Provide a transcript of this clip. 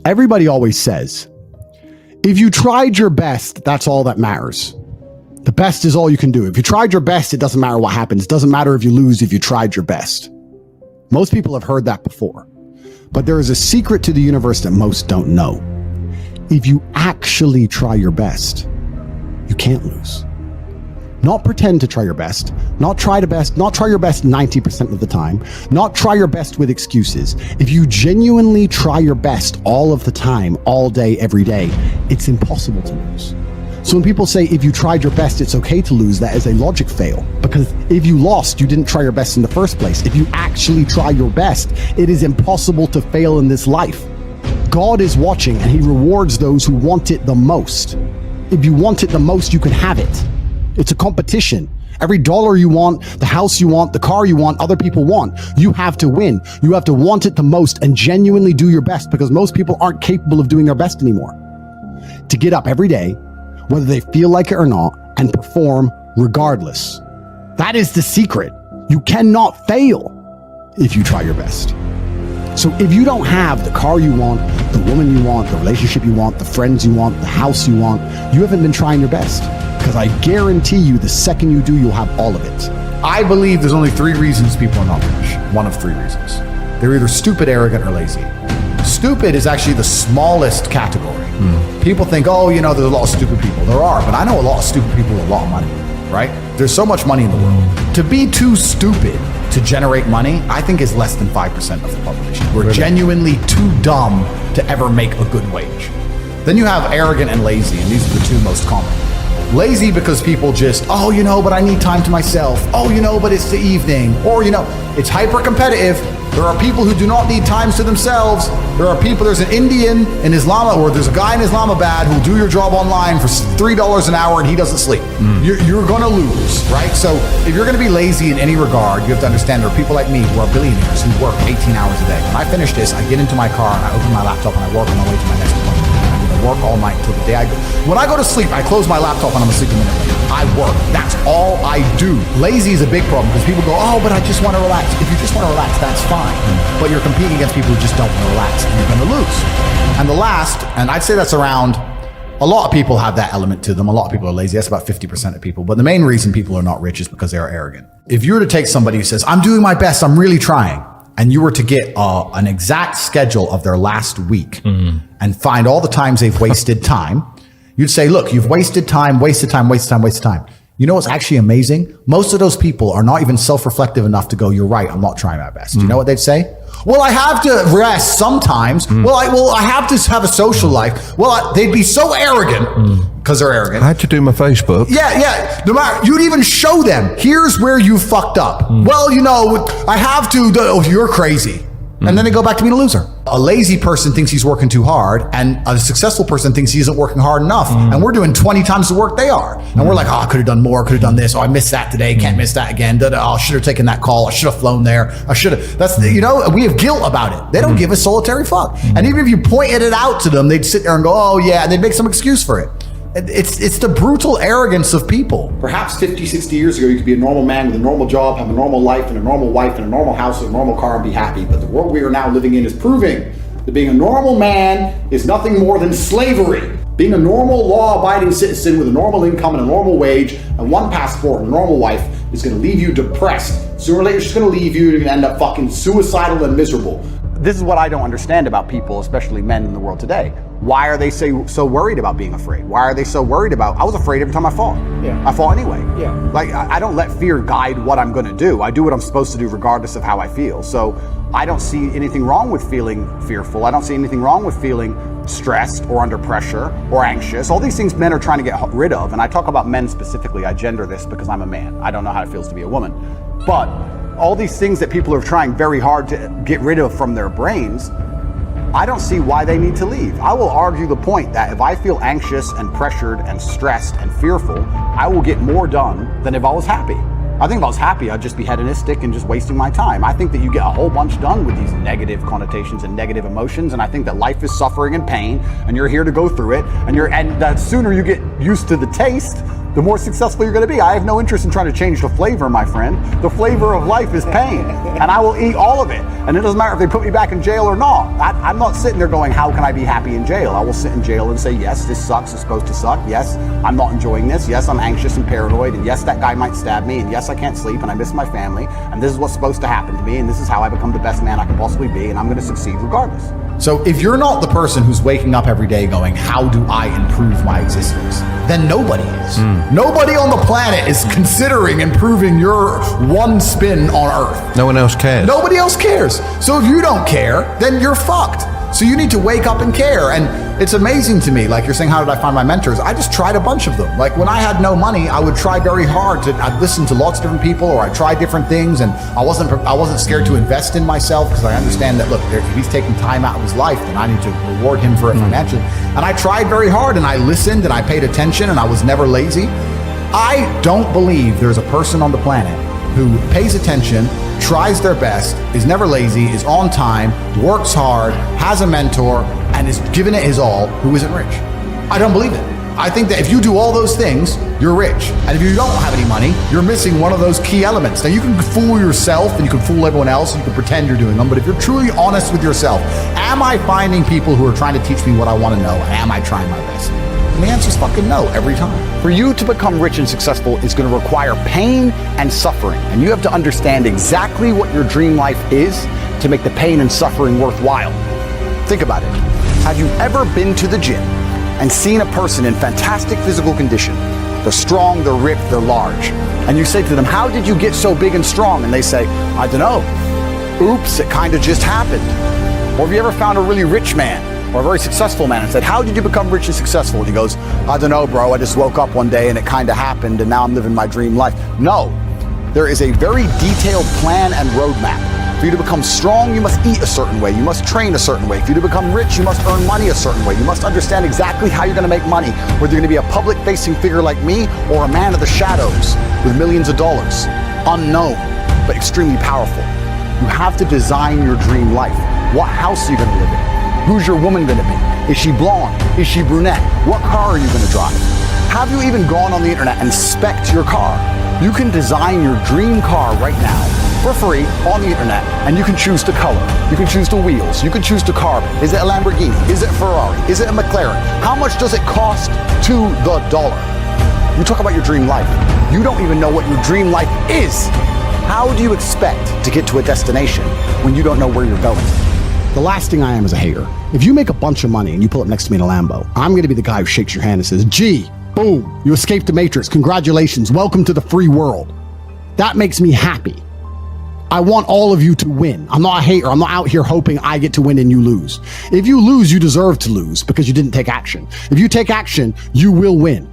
Everybody always says, if you tried your best, that's all that matters. The best is all you can do. If you tried your best, it doesn't matter what happens. It doesn't matter if you lose if you tried your best. Most people have heard that before. But there is a secret to the universe that most don't know. If you actually try your best, you can't lose. Not pretend to try your best, not try your best 90% of the time, not try your best with excuses. If you genuinely try your best all of the time, all day, every day, it's impossible to lose. So when people say, if you tried your best, it's okay to lose, that is a logic fail. Because if you lost, you didn't try your best in the first place. If you actually try your best, it is impossible to fail in this life. God is watching and he rewards those who want it the most. If you want it the most, you can have it. It's a competition. Every dollar you want, the house you want, the car you want, other people want, you have to win. You have to want it the most and genuinely do your best, because most people aren't capable of doing their best anymore. To get up every day, whether they feel like it or not, and perform regardless. That is the secret. You cannot fail if you try your best. So if you don't have the car you want, the woman you want, the relationship you want, the friends you want, the house you want, you haven't been trying your best. Because I guarantee you, the second you do, you'll have all of it. I believe there's only 3 reasons people are not rich. One of 3 reasons. They're either stupid, arrogant, or lazy. Stupid is actually the smallest category. People think, oh, you know, there's a lot of stupid people. There are, but I know a lot of stupid people with a lot of money, right? There's so much money in the world. To be too stupid to generate money, I think is less than 5% of the population. We're genuinely too dumb to ever make a good wage. Then you have arrogant and lazy, and these are the 2 most common. Lazy because people just, oh, you know, but I need time to myself. Oh, you know, but it's the evening. Or, you know, it's hyper competitive. There are people who do not need times to themselves. There are people, there's an Indian in Islam, or there's a guy in Islamabad who'll do your job online for $3 an hour and he doesn't sleep. You're gonna lose, right? So if you're gonna be lazy in any regard, you have to understand there are people like me who are billionaires who work 18 hours a day. When I finish this, I get into my car and I open my laptop and I work on my way to my next appointment. I work all night until the day I go. When I go to sleep, I close my laptop and I'm asleep a minute later. I work. That's all I do. Lazy is a big problem because people go, oh, but I just want to relax. If you just want to relax, that's fine. But you're competing against people who just don't want to relax and you're going to lose. And the last, and I'd say that's around, a lot of people have that element to them. A lot of people are lazy. That's about 50% of people. But the main reason people are not rich is because they are arrogant. If you were to take somebody who says, I'm doing my best, I'm really trying, and you were to get an exact schedule of their last week and find all the times they've wasted time, you'd say, look, you've wasted time, wasted time, wasted time, wasted time. You know what's actually amazing? Most of those people are not even self-reflective enough to go, you're right, I'm not trying my best. You know what they'd say? Well, I have to rest sometimes. Well, I have to have a social life. Well, they'd be so arrogant because they're arrogant. I had to do my Facebook. Yeah. No matter, you'd even show them, here's where you fucked up. Well, you know, I have to, you're crazy. And then they go back to being a loser. A lazy person thinks he's working too hard, and a successful person thinks he isn't working hard enough. And we're doing 20 times the work they are. And we're like, oh, I could have done more, could have done this. Oh, I missed that today, can't miss that again. Oh, I should have taken that call. I should have flown there. I should have. That's, you know, we have guilt about it. They don't give a solitary fuck. And even if you pointed it out to them, they'd sit there and go, oh yeah, and they'd make some excuse for it. It's the brutal arrogance of people. Perhaps 50, 60 years ago, you could be a normal man with a normal job, have a normal life and a normal wife and a normal house and a normal car and be happy. But the world we are now living in is proving that being a normal man is nothing more than slavery. Being a normal, law-abiding citizen with a normal income and a normal wage and one passport and a normal wife is going to leave you depressed. Sooner or later, it's just going to leave you and end up fucking suicidal and miserable. This is what I don't understand about people, especially men in the world today. Why are they so worried about being afraid? Why are they so worried about, I was afraid every time I fought. I fought anyway. Like, I don't let fear guide what I'm gonna do. I do what I'm supposed to do regardless of how I feel. So I don't see anything wrong with feeling fearful. I don't see anything wrong with feeling stressed or under pressure or anxious. All these things men are trying to get rid of. And I talk about men specifically. I gender this because I'm a man. I don't know how it feels to be a woman. But all these things that people are trying very hard to get rid of from their brains, I don't see why they need to leave. I will argue the point that if I feel anxious and pressured and stressed and fearful, I will get more done than if I was happy. I think if I was happy, I'd just be hedonistic and just wasting my time. I think that you get a whole bunch done with these negative connotations and negative emotions, and I think that life is suffering and pain, and you're here to go through it, and the sooner you get used to the taste, the more successful you're going to be. I have no interest in trying to change the flavor, my friend. The flavor of life is pain, and I will eat all of it. And it doesn't matter if they put me back in jail or not. I'm not sitting there going, how can I be happy in jail? I will sit in jail and say, yes, this sucks, it's supposed to suck. Yes, I'm not enjoying this. Yes, I'm anxious and paranoid. And yes, that guy might stab me. And yes, I can't sleep and I miss my family. And this is what's supposed to happen to me. And this is how I become the best man I can possibly be. And I'm going to succeed regardless. So if you're not the person who's waking up every day going, how do I improve my existence? Then nobody is. Nobody on the planet is considering improving your one spin on Earth. No one else cares. Nobody else cares. So if you don't care, then you're fucked. So you need to wake up and care. And it's amazing to me, like you're saying, how did I find my mentors? I just tried a bunch of them. Like when I had no money, I would try very hard I'd listen to lots of different people, or I'd try different things. And I wasn't scared to invest in myself, because I understand that, look, if he's taking time out of his life, then I need to reward him for it financially. And I tried very hard, and I listened, and I paid attention, and I was never lazy. I don't believe there's a person on the planet who pays attention, tries their best, is never lazy, is on time, works hard, has a mentor, and is giving it his all, who isn't rich. I don't believe it. I think that if you do all those things, you're rich. And if you don't have any money, you're missing one of those key elements. Now, you can fool yourself and you can fool everyone else and you can pretend you're doing them, but if you're truly honest with yourself, am I finding people who are trying to teach me what I want to know, and am I trying my best? And the answer is fucking no every time. For you to become rich and successful is going to require pain and suffering. And you have to understand exactly what your dream life is to make the pain and suffering worthwhile. Think about it. Have you ever been to the gym and seen a person in fantastic physical condition? They're strong, they're ripped, they're large. And you say to them, how did you get so big and strong? And they say, I don't know. Oops, it kind of just happened. Or have you ever found a really rich man or a very successful man and said, how did you become rich and successful? And he goes, I don't know, bro. I just woke up one day and it kind of happened and now I'm living my dream life. No, there is a very detailed plan and roadmap. For you to become strong, you must eat a certain way. You must train a certain way. For you to become rich, you must earn money a certain way. You must understand exactly how you're going to make money, whether you're going to be a public-facing figure like me or a man of the shadows with millions of dollars. Unknown, but extremely powerful. You have to design your dream life. What house are you going to live in? Who's your woman going to be? Is she blonde? Is she brunette? What car are you going to drive? Have you even gone on the internet and spec'd your car? You can design your dream car right now for free on the internet, and you can choose the color. You can choose the wheels. You can choose the carbon. Is it a Lamborghini? Is it a Ferrari? Is it a McLaren? How much does it cost to the dollar? You talk about your dream life. You don't even know what your dream life is. How do you expect to get to a destination when you don't know where you're going? The last thing I am is a hater. If you make a bunch of money and you pull up next to me in a Lambo, I'm going to be the guy who shakes your hand and says, gee, boom, you escaped the Matrix. Congratulations. Welcome to the free world. That makes me happy. I want all of you to win. I'm not a hater. I'm not out here hoping I get to win and you lose. If you lose, you deserve to lose because you didn't take action. If you take action, you will win.